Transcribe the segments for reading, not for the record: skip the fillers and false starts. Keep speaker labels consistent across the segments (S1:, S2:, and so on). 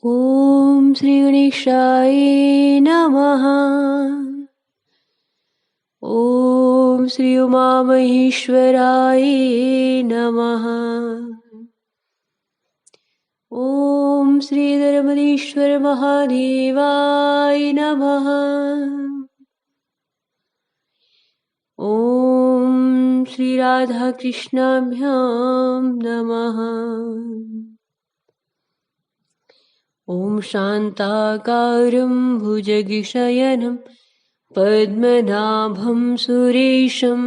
S1: ॐ श्री गणेशाय नमः। ॐ श्री उमामहेश्वराय नमः। ॐ श्री धर्मधीश्वर महादेवाय नमः। ॐ श्री राधा कृष्णाभ्यां नमः। ॐ शान्ताकारं भुजगशयनं पद्मनाभं सुरेशं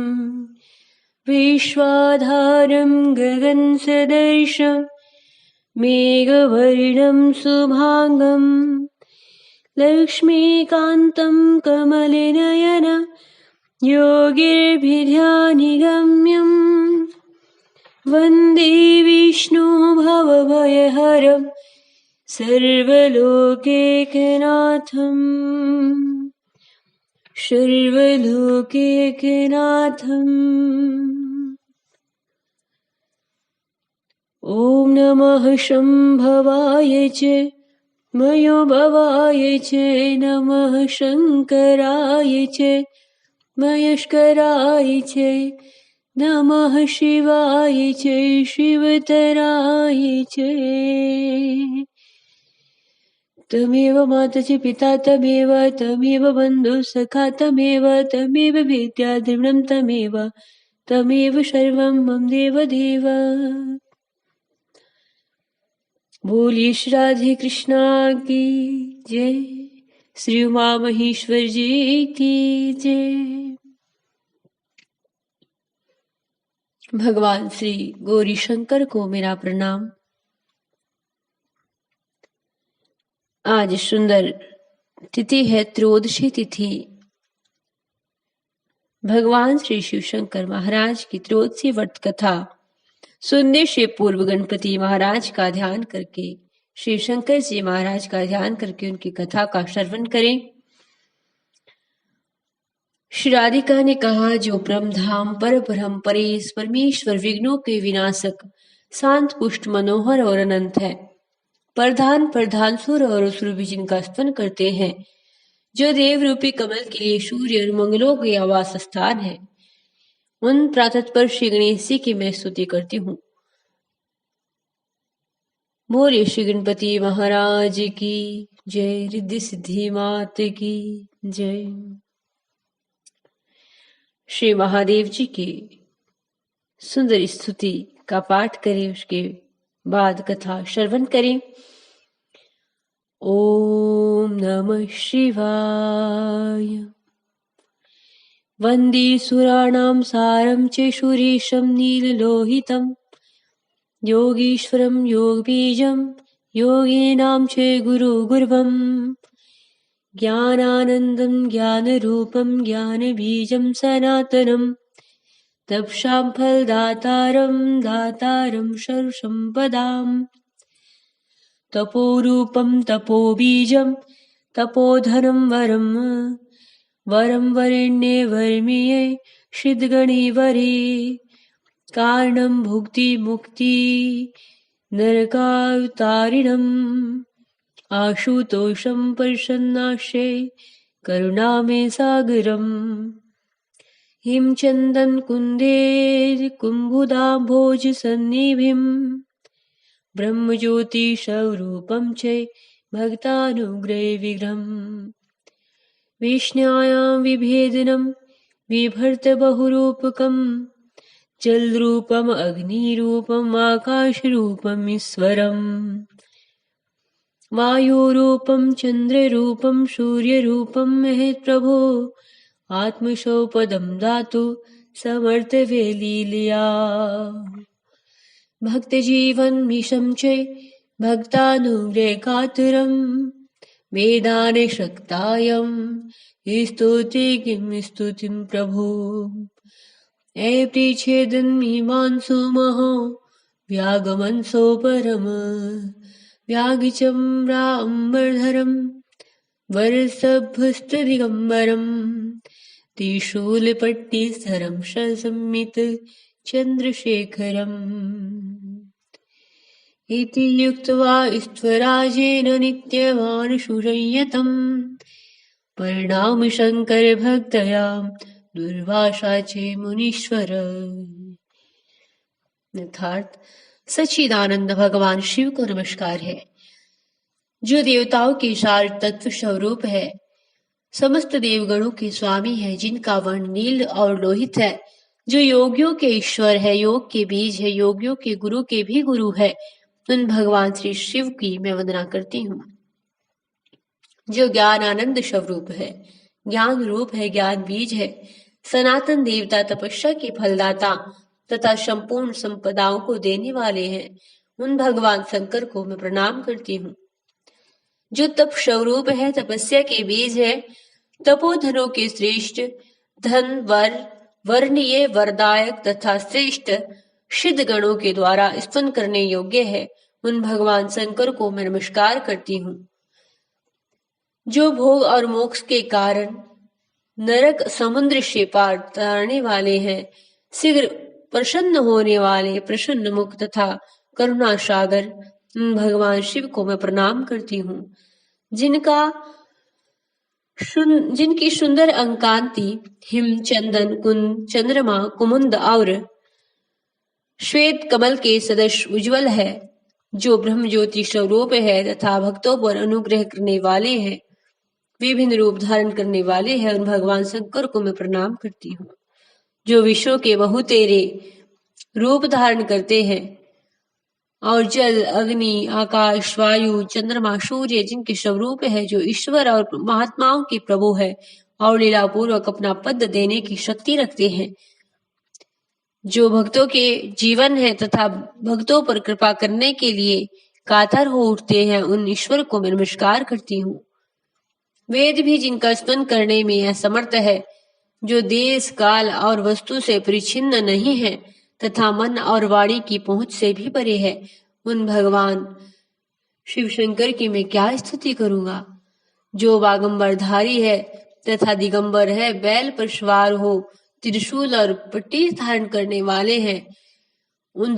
S1: विश्वाधारं गगनसदृशं मेघवर्णं शुभांगं लक्ष्मीकान्तं कमलनयनं योगिभिर्ध्यानगम्यं वन्दे विष्णु भवभयहरं सर्वलोकैकनाथम्। ॐ नमः शम्भवाय च मयोभवाय च नमः शङ्कराय च महेश्वराय च नमः शिवाय च शिवतराय च। तमेव माता च पिता तमेव बन्धु सखा तमेव विद्या द्रविणं तमेव सर्वं मम देवदेव। बोलिए श्री राधे कृष्णा की जय, श्री उमा महेश्वर जी की जय। भगवान श्री गौरी शंकर को मेरा प्रणाम। आज सुंदर तिथि है त्रयोदशी तिथि। भगवान श्री शिव शंकर महाराज की त्रयोदशी व्रत कथा सुनने से पूर्व गणपति महाराज का ध्यान करके, शिव शंकर जी महाराज का ध्यान करके उनकी कथा का श्रवण करें। श्री राधिका ने कहा, जो परम धाम पर ब्रह्म परेश परमेश्वर विघ्नों के विनाशक शांत पुष्ट मनोहर और अनंत है, प्रधान सुर और असुर भी जिनका स्तवन करते हैं, जो देव रूपी कमल के लिए सूर्य और मंगलों के आवास स्थान है, उन प्रातःपर श्री गणेश जी की मैं स्तुति करती हूँ। बोले श्री गणपति महाराज की जय, रिद्धि सिद्धि मात की जय। श्री महादेव जी की सुंदर स्तुति का पाठ करें, उसके बाद कथा श्रवण करें। ओम नमः शिवाय। वन्दे सुराणां सारं च सुरेशं नीललोहितं, योगीश्वरं योगबीजं योगिनां च गुरुर्गुर्वं, ज्ञानानन्दं ज्ञानरूपं ज्ञानबीजं सनातनं, तपसां फलदातारं दातारं सर्वसम्पदां, तपोरूपं तपोबीजं तपोधनं वरं वरेण्ये वर्मिये सिद्धगणेवरे, कारणं भुक्ति मुक्ति नरकावतारिणम्, आशुतोषं प्रसन्नाशे करुणामे सागरम्, हिमचन्दन कुन्दे कुम्भुदाम्भोज सन्निभिं, ब्रह्मज्योति स्वरूपं च भक्तानुग्रहे विग्रहम्, विष्णुयां विभेदनं बिभर्त बहुरूपकं, जलरूपम् अग्निरूपम् आकाशरूपम् ईश्वरम्, वायुरूपं चन्द्ररूपं सूर्यरूपं महत्प्रभो, आत्मसौपदं दातु समर्थवे लीलया, भक्तजीवनमीशं च भक्तानुग्रहकातरम्, वेदाने शक्तायं स्तुते किं स्तुतिं प्रभो, ऐप्रिच्छेदन् मीमांसो महो व्यागमनसो परम, व्याघ्रचम्राम्बरधरं वरसभ्यस्तदिगम्बरं, त्रिशूलपट्टिस्थरं ससंमित चन्द्रशेखरम्। इति युक्त्वा स्वराजेन नित्यमानुषुरय्यतम् परिणाम शंकर भक्तया दुर्वासा चे मुनीश्वर। अर्थात सच्चिदानंद भगवान शिव को नमस्कार है, जो देवताओं के सार तत्व स्वरूप है, समस्त देवगणों के स्वामी है, जिनका वर्ण नील और लोहित है, जो योगियों के ईश्वर है, योग के बीज है, योगियों के गुरु के भी गुरु है, उन भगवान श्री शिव की मैं वंदना करती हूँ। जो ज्ञान आनंद स्वरूप है, ज्ञान रूप है, ज्ञान बीज है, सनातन देवता, तपस्या के फलदाता तथा संपूर्ण संपदाओं को देने वाले हैं, उन भगवान शंकर को मैं प्रणाम करती हूँ। जो तप स्वरूप है, तपस्या के बीज है, तपोधनों के श्रेष्ठ, धन वर वर्णीय वरदायक तथा श्रेष्ठ सिद्ध गणों के द्वारा स्तवन करने योग्य है, उन भगवान शंकर को मैं नमस्कार करती हूँ। जो भोग और मोक्ष के कारण नरक समुद्र से पार तारने वाले हैं, शीघ्र प्रसन्न होने वाले प्रसन्न मुख तथा करुणा सागर, उन भगवान शिव को मैं प्रणाम करती हूँ। जिनकी सुंदर अंकांति हिम, चंदन, कुंद, चंद्रमा, कुमुद और श्वेत कमल के सदृश उज्ज्वल है, जो ब्रह्म ज्योति स्वरूप है तथा भक्तों पर अनुग्रह करने वाले हैं, विभिन्न रूप धारण करने वाले हैं, उन भगवान शंकर को मैं प्रणाम करती हूँ। जो विश्व के बहुतेरे रूप धारण करते हैं और जल, अग्नि, आकाश, वायु, चंद्रमा, सूर्य जिनके स्वरूप है, जो ईश्वर और महात्माओं के प्रभु है और लीला पूर्वक अपना पद देने की शक्ति रखते हैं, जो भक्तों के जीवन है तथा भक्तों पर कृपा करने के लिए कातर हो उठते हैं, उन ईश्वर को मैं नमस्कार करती हूँ। वेद भी जिनका स्तवन करने में असमर्थ है, जो देश, काल और वस्तु से परिच्छिन्न नहीं है तथा मन और वाणी की पहुंच से भी परे है, उन भगवान शिव शंकर की मैं क्या स्तुति करूंगा। जो बागंबरधारी है तथा दिगंबर है, बैल पर सवार हो, त्रिशूल और पट्टी धारण करने वाले हैं, उन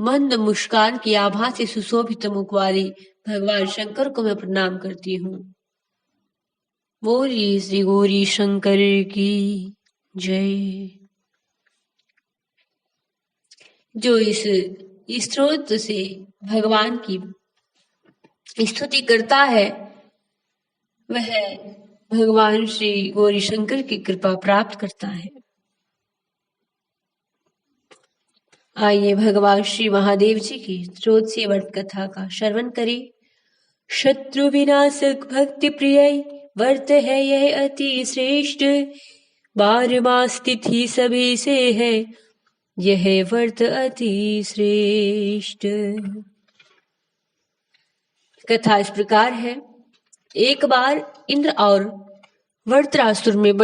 S1: मंद मुस्कान की आभा से सुशोभित मुख वाली भगवान शंकर को मैं प्रणाम करती हूँ। बोलिए श्री गौरी शंकर की जय। जो इस स्त्रोत से भगवान की स्तुति करता है, वह भगवान श्री गौरी शंकर की कृपा प्राप्त करता है। आइए भगवान श्री महादेव जी की स्त्रोत से वर्त कथा का श्रवण करें। शत्रु विनाशक भक्ति प्रिय वर्त है यह अति श्रेष्ठ, 12 मास तिथि सभी से है यह वर्त अति श्रेष्ठ। कथा इस प्रकार है। एक बार इंद्र और वृत्रासुर में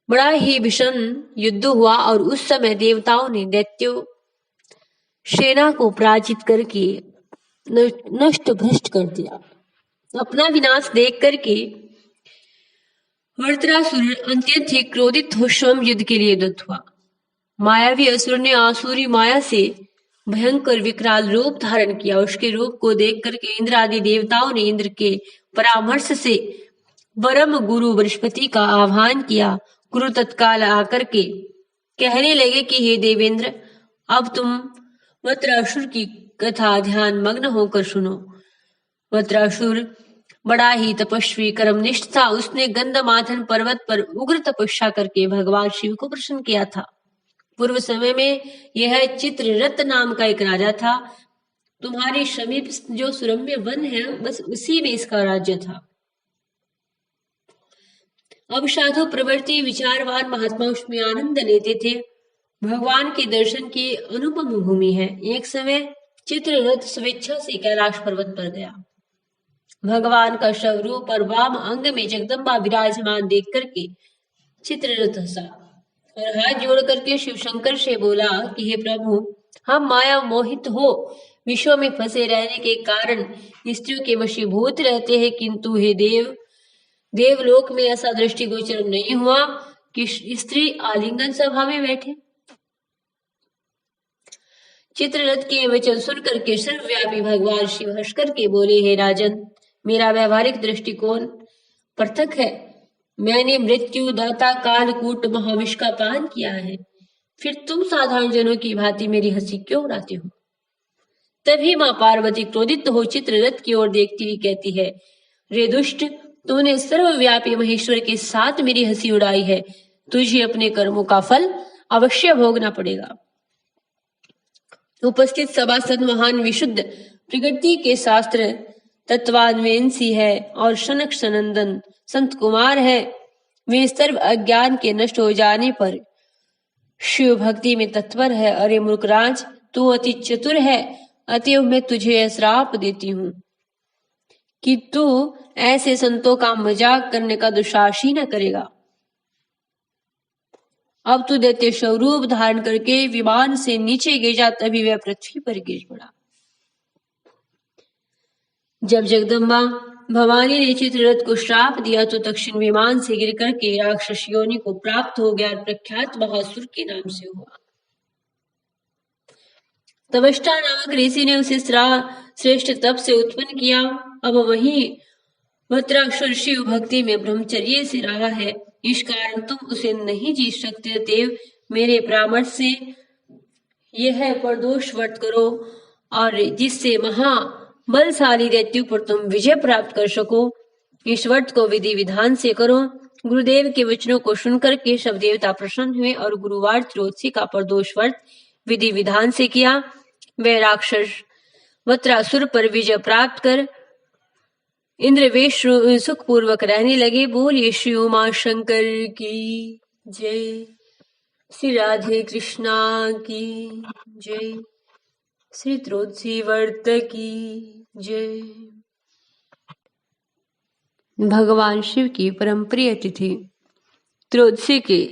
S1: बड़ा ही भीषण युद्ध हुआ और उस समय देवताओं ने दैत्यों सेना को पराजित करके नष्ट भ्रष्ट कर दिया। अपना विनाश देख करके वृत्रासुर अत्यंत ही क्रोधित हो स्वयं युद्ध के लिए उद्यत हुआ। मायावी असुर ने आसुरी माया से भयंकर विकराल रूप धारण किया। उसके रूप को देख करके इंद्र आदि देवताओं ने इंद्र के परामर्श से परम गुरु बृहस्पति का आह्वान किया। गुरु तत्काल आकर के कहने लगे कि हे देवेंद्र, अब तुम वृत्रासुर की कथा ध्यान मग्न होकर सुनो। वृत्रासुर बड़ा ही तपस्वी कर्मनिष्ठ था। उसने गंधमादन पर्वत पर उग्र तपस्या करके भगवान शिव को प्रसन्न किया था। पूर्व समय में यह चित्ररथ नाम का एक राजा था। तुम्हारे समीप जो सुरम्य वन है, बस उसी में इसका राज्य था। अब साधु प्रवृत्ति विचारवान महात्मा उसमें आनंद लेते थे। भगवान के दर्शन की अनुपम भूमि है। एक समय चित्ररथ स्वेच्छा से कैलाश पर्वत पर गया। भगवान का स्वरूप और वाम अंग में जगदम्बा विराजमान देख करके चित्ररथ हंसा और हाथ जोड़ करके शिव शंकर से बोला कि हे प्रभु, हम माया मोहित हो विश्व में फंसे रहने के कारण स्त्रियों के वशीभूत रहते हैं, किंतु हे देवलोक में ऐसा दृष्टिगोचर नहीं हुआ कि स्त्री आलिंगन सभा में बैठे। चित्ररथ के वचन सुनकर के सर्वव्यापी भगवान शिव हंस करके बोले, हे राजन, मेरा व्यवहारिक दृष्टिकोण पृथक है। मैंने मृत्यु, दाता, कालकूट, महाविष का पान किया है, फिर तुम साधारण जनों की भांति मेरी हंसी क्यों उड़ाते हो? तभी मां पार्वती क्रोधित हो चित्ररथ की ओर देखती हुई कहती है, रे दुष्ट, तूने सर्वव्यापी महेश्वर के साथ मेरी हंसी उड़ाई है, तुझे अपने कर्मों का फल अवश्य भोगना पड़ेगा। उपस्थित सभासद महान विशुद्ध प्रकृति के शास्त्र तत्वान्वेषी है और शनक सनंदन संत कुमार है। वे सर्व अज्ञान के नष्ट हो जाने पर शिव भक्ति में तत्पर है। अरे मूर्खराज, तू अति चतुर है, अतएव मैं तुझे श्राप देती हूँ कि तू ऐसे संतों का मजाक करने का दुस्साहस ही न करेगा। अब तू दैत्य स्वरूप धारण करके विमान से नीचे गिर जा। तभी वह पृथ्वी पर गिर पड़ा। जब जगदम्बा भवानी ने चित्ररथ को श्राप दिया तो दक्षिण विमान से गिर करके राक्षस योनि को प्राप्त हो गया और प्रख्यात महासुर के नाम से हुआ। तवष्टा नामक ऋषि ने उसे श्रेष्ठ तप से उत्पन्न किया। अब वही वत्रासुर शिव भक्ति में ब्रह्मचर्य से रहा है, इस कारण तुम उसे नहीं जीत सकते। देव, मेरे परामर्श से यह प्रदोष व्रत करो और जिससे महाबलशाली दैत्यों पर तुम विजय प्राप्त कर सको। इस व्रत को विधि विधान से करो। गुरुदेव के वचनों को सुनकर के सब देवता प्रसन्न हुए और गुरुवार त्रयोदशी का प्रदोष व्रत विधि विधान से किया। वह राक्षस वत्रासुर पर विजय प्राप्त कर इंद्रवेश सुखपूर्वक रहने लगे। बोलिए श्री उमा शंकर की जय, श्री राधे कृष्णा की जय, श्री त्रयोदशी व्रत की जय। भगवान शिव की परम प्रिय तिथि त्रयोदशी की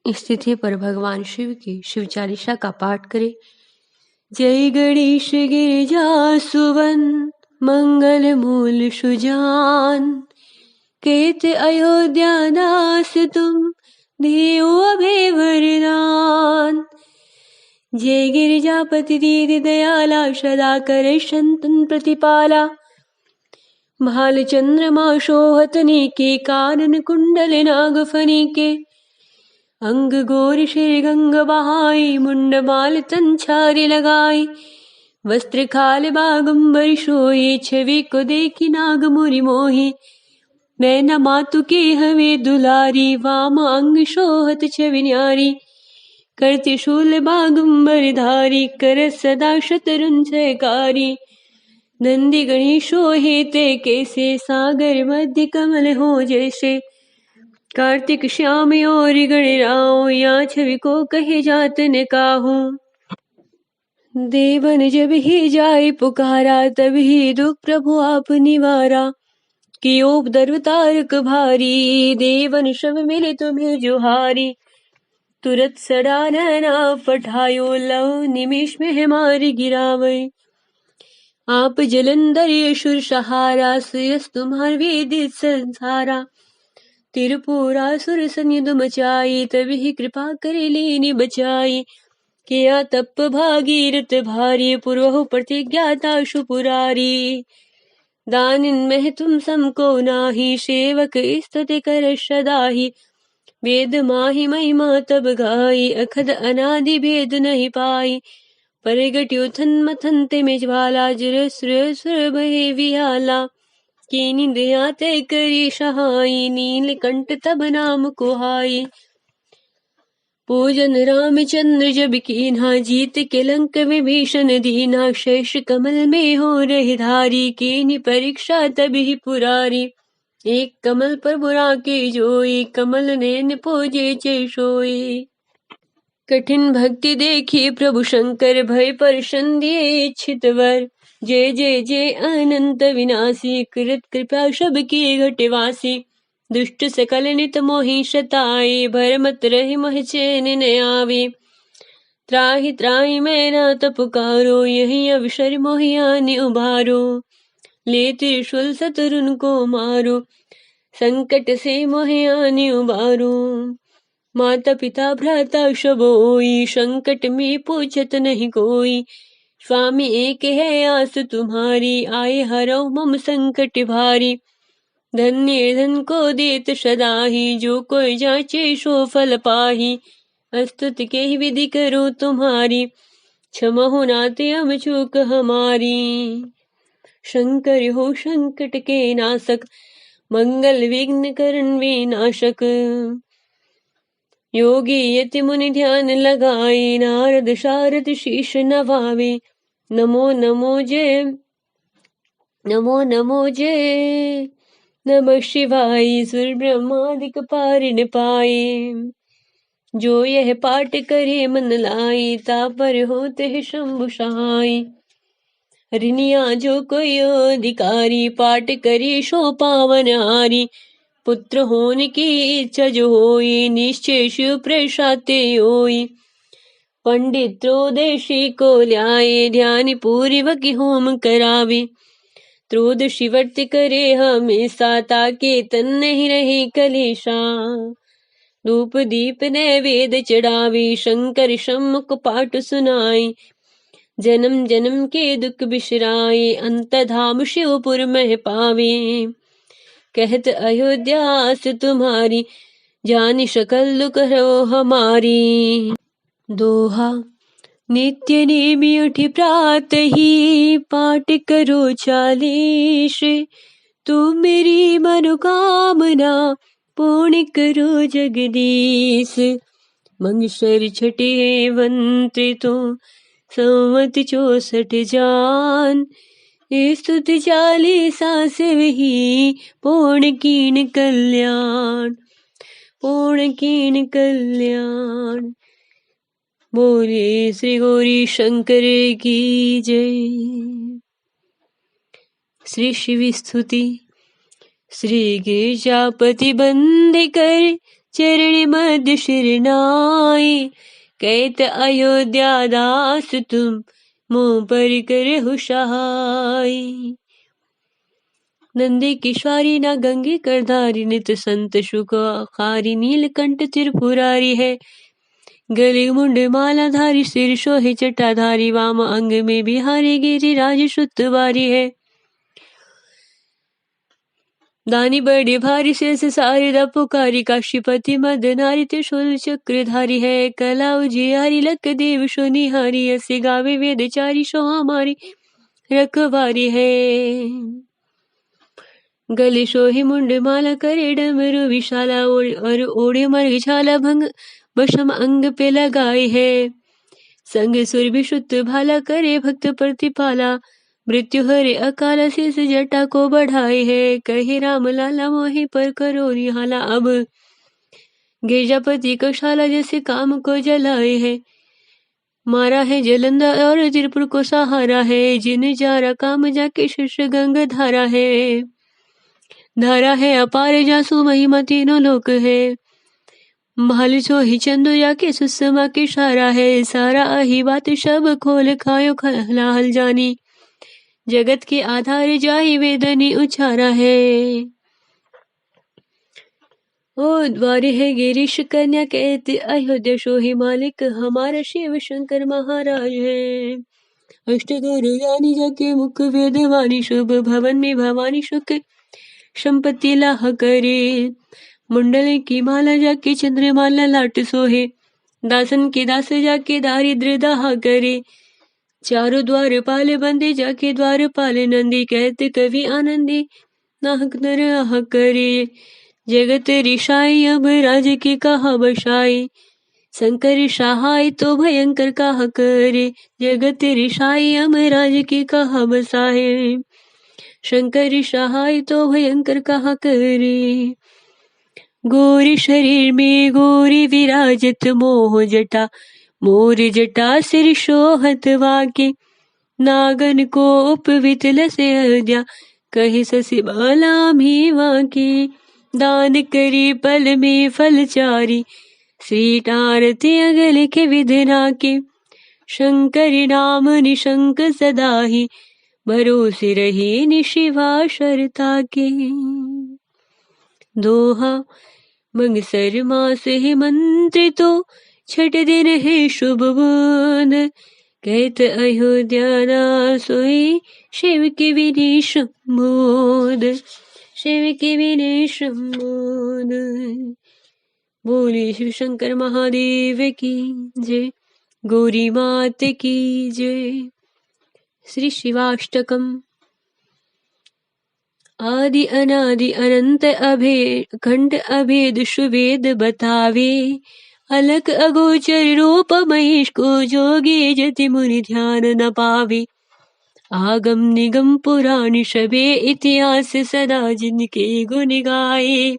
S1: इस तिथि पर भगवान शिव की शिव चालीसा का पाठ करें। जय गणेश गिरिजा सुवन, मंगल मूल सुजान, केत अयोध्या दास तुम, देव अभय वरदान। जय गिरिजापति दीद दयाला, सदा करे संतन प्रतिपाला। भाल चंद्रमा शोहतनी के, कानन कुंडल नागफनी के। अंग गोर श्री गंग बहाई, मुंड माल तन छारी लगाई। वस्त्र खाल बागंबर सोई, छवि को देखी नाग मुरि मोही। नैना मातु के हवे दुलारी, वाम अंग शोहत छवि न्यारी। करती शूल बागंबर धारी, कर सदा शतरुन छयकारी। नंदी गणेशो हेते कैसे, सागर मध्य कमल हो जैसे। कार्तिक श्याम और गणराओ, या छवि को कहे जात न काहू। देवन जब ही जाय पुकारा, तभी दुख प्रभु आप निवारा। कि उपद्रव तारक भारी, देवन सब मिले तुम्हें जुहारी। तुरत सड़ा नैना पठायो, लव निमिष में हमारी गिरावे। आप जलंधर असुर सहारा, सुयस तुम्हार वेदित संसारा। त्रिपुरा सुर संयुध मचाई, तभी कृपा करे लीनी बचाई। किया तप भागीरथ भारी, पूर्व प्रतिज्ञाता सुपुरारी। दानिन में तुम समको नाही, सेवक स्तुति कर सदाही। वेद माही महिमा तब गाई, अखद अनादि भेद नहीं पाई। परगट्यो थन मथन ते में ज्वाला, जर सुर बहे विहाला। कीनी दया ते करी सहाई, नीलकंठ तब नाम कुहाई। पूजन रामचंद्र जब कीन्हा, जीत के लंक में भीषण दीना। शेष कमल में हो रही धारी, कीनी परीक्षा तभी पुरारी। एक कमल पर बुरा के जोई, कमल नैन पूजे चे सोई। कठिन भक्ति देखी प्रभु शंकर, भय परशन दिए इच्छित वर। जय जय जय अनंत विनाशी, कृत कृपा सबकी घटवासी। दुष्ट सकल नित मोहि सताए, भरमत रहि मोह चैन न आवे। त्राहि त्राहि मैं नाथ पुकारो, यही अवसर मोहि आने उबारो। ले त्रिशूल शत्रुन को मारो, संकट से मोहि आने उबारो। माता पिता भ्राता सब होई, संकट में पूछत नहीं कोई। स्वामी एक है आस तुम्हारी, आए हरौ मम संकट भारी। धन्य धन को देत सदाही, जो कोई जाचे सो फल पाही। अस्तुत के ही विधि करो तुम्हारी, क्षमहु नाथ अब चूक हमारी। शंकर हो संकट के नाशक, मंगल विघ्न करन विनाशक। योगी यति मुनि ध्यान लगाए, नारद शारद शीश नवावे। नमो नमो जय, नमो नमो जय, नमः शिवाय। सुर ब्रह्मादिक पारिन पाए, जो यह पाठ करे मन लाई। तापर होते है शंभु सहाय। रिनिया जो कोई अधिकारी, पाठ करी सो पावन हारी। पुत्र होने की इच्छा जो होई, निश्चय शिव प्रसादे होई। पंडित त्रयोदशी को ल्याए, ध्यान पूर्वक होम करावे। त्रयोदशी व्रत करे हमेशा, ताके तन नहीं रहे कलेशा। धूप दीप नैवेद्य चढ़ावे, शंकर सम्मुख पाठ सुनाई। जन्म जन्म के दुख बिसराए, अंत धाम शिवपुर मह पावे। कहत अयोध्यास तुम्हारी, जानि सकल दुख हरो हमारी। दोहा। नित्य नेमि उठि प्रातहि, पाठ करो 40। तुम मेरी मनोकामना, पूर्ण करो जगदीश। मंगसर छठे हेमंत तो, संवत 64 जान। स्तुति 40 सेवहि, पूर्ण कीन कल्याण। पूर्ण कीन कल्याण। बोले श्री गौरी शंकर की जय। श्री शिव स्तुति। श्री गिरिजापति बंदे कर, चरण मध्य शिर नाई। कहत अयोध्या दास तुम, मुँह पर करहु सहाय। नंदी किशोरी ना गंगे करधारी, नित संत सुखकारी। नीलकंठ त्रिपुरारी है, गले मुंड माला धारी। सिर शोहे जटाधारी, वाम अंग में बिहारी। गिरिराज सुतवारी है, दानी बड़े भारी। शेष शारदा पुकारी, काशीपति मदनारी। त्रिशूल चक्रधारी है, कला उजियारी। लक देव सोनिहारी, ऐसे गावे वेद चारी। सो हमारी रखवारी है, गले सोहे मुंड माला। करे डमरू विशाला, और ओढ़े मर्ग छाला। भंग भस्म अंग पे लगाए है, संग सुर भी शुद्ध भाला। करे भक्त प्रतिपाला, मृत्यु हरे अकाला। शेष जटा को बढ़ाए है, कहे राम लाला। मोहि पर करो निहाला, अब गिरजापति कौशाला। जैसे काम को जलाए है, मारा है जलंधर। और त्रिपुर को सहारा है, जिन जारा काम जाके शीर्ष गंग धारा है। धारा है अपार, जासु महिमा तीनों लोक है। महल सोही चंदो, जाके सुषमा के सारा है। सारा अही बात सब खोल खायो खलाहल जानी। जगत के आधार जाहि वेदनी उचारा है। ओ द्वारे है गिरीश कन्या, कहते अयोध्या सोही मालिक। हमारा शिव शंकर महाराज है। अष्ट गुरु ज्ञानी, जाके मुख वेद वाणी। शुभ भवन में भवानी, सुख संपत्ति लाह करे। मुंडल की माला, जाके चंद्रमाला लाट सोहे। दासन के दास, जाके दारिद्र दाह करे। चारों द्वार पाले बंदे, जाके द्वार पाले नंदी। कहते कवि आनंदी, नाहक नर आह करे। जगत रिशाई, अब राज के कहा बसाई। शंकर सहाय, तो भयंकर कहा करे। जगत रिशाई, अब राज के कहा बसाए। शंकर सहाय, तो भयंकर कहा करे। गोरी शरीर में गोरी विराजत, मोह जटा मोर जटा। सिर शोहत वाके, नागन को उपवित लसे अयोध्या। कहे शशि बाला भी वाके। दान करी पल में फल चारी, श्री टारते अगल के विधना के। शंकर नाम निशंक सदाही, भरोसे रही निशिवा शरता के। दोहा। मंगसर मास है मंत्र तो, छठ दिन है शुभ बुध। कहत अयोध्या सोई शिव के विने शंभोद, शिव के विने शंभोद। बोले शिव शंकर महादेव की जय, गौरी मात की जय। श्री शिवाष्टकम। आदि अनादि अनंत अभेद खंड अभेद सुवेद बतावे, अलक अगोचर रूप महेश को जोगे जति मुनि ध्यान न पावे। आगम निगम पुराण शबे इतिहास सदा जिनके गुण गाए,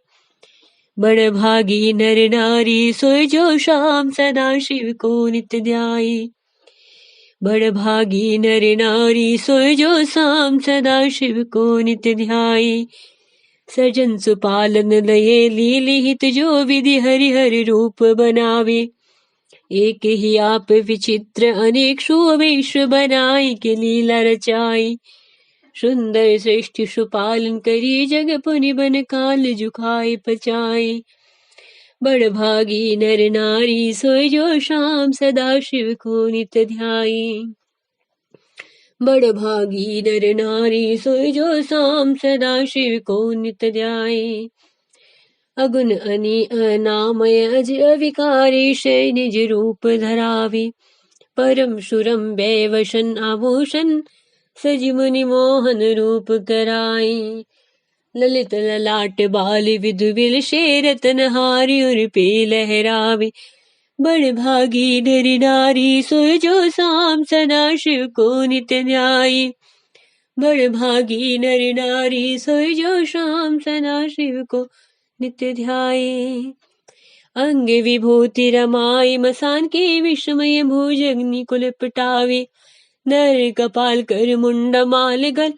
S1: बड़ भागी नर नारी सोय जो शाम सदा शिव को नित्य ध्याए। बड़ भागी नर नारी सोय जो शाम सदा शिव को नित्य ध्याए। सजन सुपालन लये लीलिहित जो विधि हरि हरि रूप बनावे, एक ही आप विचित्र अनेक शोवेश बनाई के लीला रचाई। सुंदर श्रेष्ठ सुपालन करी जग पुनि बन काल जुखाए पचाए। बड़ भागी नर नारी सोय जो शाम सदा शिव को नित्य ध्याई। बड़ भागी नर नारी सोय जो शाम सदा शिव को नित्य ध्याए। अगुण अनि अनामय अज अविकारेश निज रूप धरावे, परम सुरम वैवशन आभूषण सज मुनि मोहन रूप कराई। ललित ललाट बाल विधु विल शेरतन हारि उर पे लहरावे, बड़ भागी नर नारी सोय जो शाम सदा शिव को नित्य ध्याई। बड़ भागी नर नारी सोय जो शाम सदा शिव को नित्य ध्याये। अंग विभूति रमाई मसान के विस्मय भुजगनि कुल पटावे, नर कपाल कर मुंड माल गल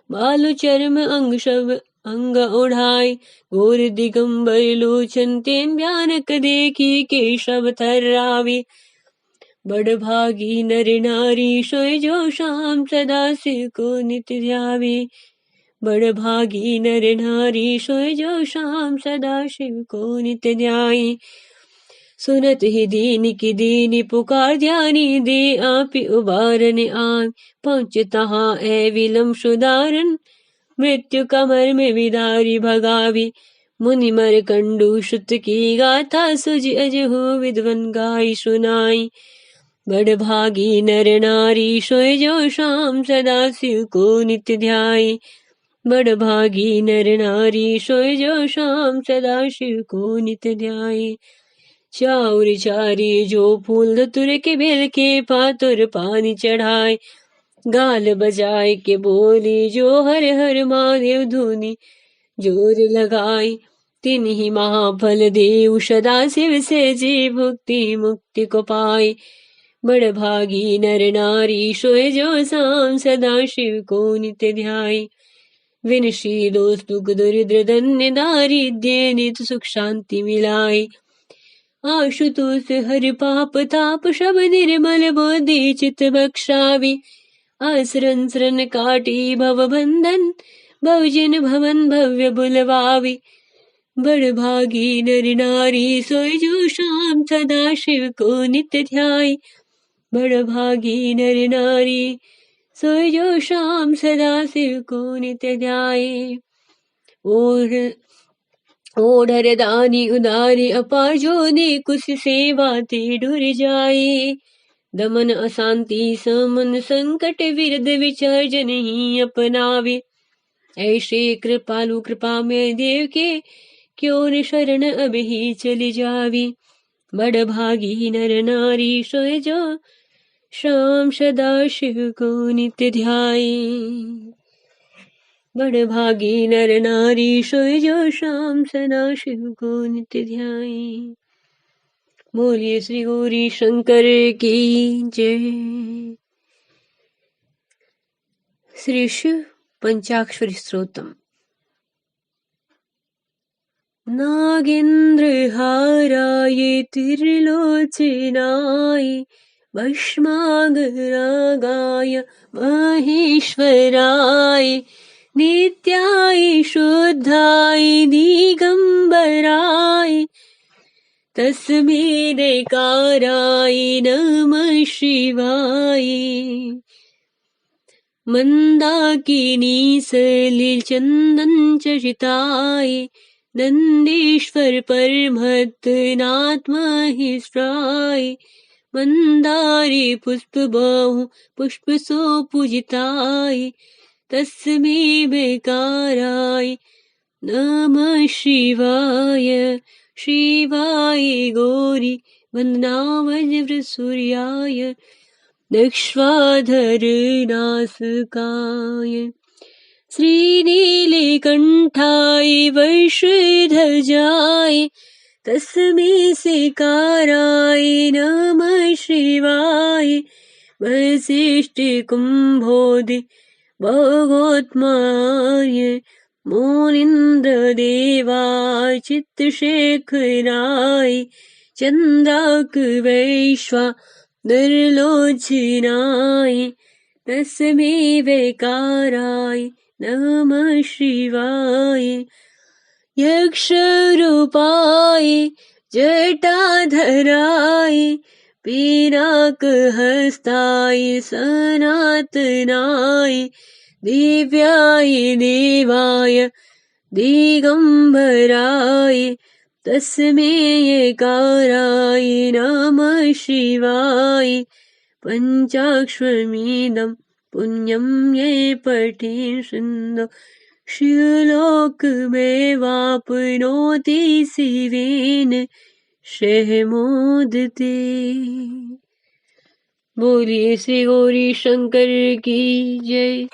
S1: बालु चर्म अंग शव अंग ओढ़ाई। घोर दिगंबर लोचन तेन भयानक देखी केशव थर्रावे, बड़ भागी नर नारी सोय जो शाम सदा शिव को नित्य ध्यावे। बड़ भागी नर नारी सोय जो शाम सदा शिव को नित्य ध्याये। सुनत ही दीन की दीनी पुकार ध्यानी दे आपी उबारन आन, पहुँच तहाँ ए विलम सुदारन मृत्यु कमर में विदारी भगावी। मुनि मर कंडू श्रुत की गाथा सुज अजहु विद्वन गाई सुनाई। बड़ भागी नर नारी सोय जो शाम सदा शिव को नित्य ध्याये। बड़ भागी नर नारी सोय जो शाम सदा शिव को नित्य ध्याये। चाउर चारी जो फूल धतुर के बेल के पातुर पानी चढ़ाए, गाल बजाए के बोली जो हर हर महादेव धुनी जोर लगाई। तिन्ही महाफल देव सदा शिव से जी भुक्ति मुक्ति को पाए। बड़ भागी नर नारी सोय जो शाम सदा शिव को नित्य ध्याये। विनशी दोष दुख दरिद्र धन्य दारिद्र्य नित सुख शांति मिलाए। आशुतोष हर पाप ताप शब निर्मल बोधि चित बख्शावी। आसरन शरण काटी भव बंधन बहुजन भवन भव्य बुलवावी। बड़ भागी नर नारी सोय जो शाम सदा शिव को नित्य ध्याये। बड़ भागी नर नारी सोय जो शाम सदा शिव को नित्य ध्याये। ओढ़र दानी उदारी अपार जोनी कुछ सेवा ते डुर जाए। दमन अशांति समन संकट विरद विचर्जन ही अपनावे। ऐसे कृपालु कृपा में देव के क्यों न शरण अब ही चली जावी। बड़ भागी नर नारी सोय जो शाम सदा शिव को नित्य ध्याये। बड़ भागी नर नारी सोय जो शाम सदा शिव को नित्य ध्याये। बोलिए श्री गौरी शंकर की जय। श्री शिव पंचाक्षरी स्तोत्रम। नागेंद्र हाराय त्रिलोचनाय भस्मागरागाय महेश्वराय नित्याय शुद्धाय दिगंबराय तस्मै देकाराय नमः शिवाय। मंदाकिनी सलिल चंदन चर्चिताय नंदीश्वर परमहंसनाथ महेश्वराय। मंदारे पुष्प बहु पुष्प सो पूजिताय तस्मै बेकाराय नमः शिवाय। शिवाय गौरी वंदना वज्र सूर्याय दक्ष्वाधरनासकाय। श्रीनीलकंठाय वैश्यध्वजाय तस्मै सेकाराय नमः शिवाय। वसिष्ठकुम्भोदि भगवत्माय मुनीन्द्रदेवाय चित्रशेखराय चन्द्रार्कवैश्वानरलोचनाय तस्मै वैकाराय नमः शिवाय। यक्षरूपाय जटाधराय पिनाकहस्ताय सनातनाय दिव्याय देवाय दिगंबराय तस्मै एकाराय नमः शिवाय। पंचाक्षरमिदं पुण्यं ये पठेत् शृण्वन्ति शिवलोकमेवाप्नोति शिवेन सह मोदते। बोलिए श्री गौरी शंकर की जय।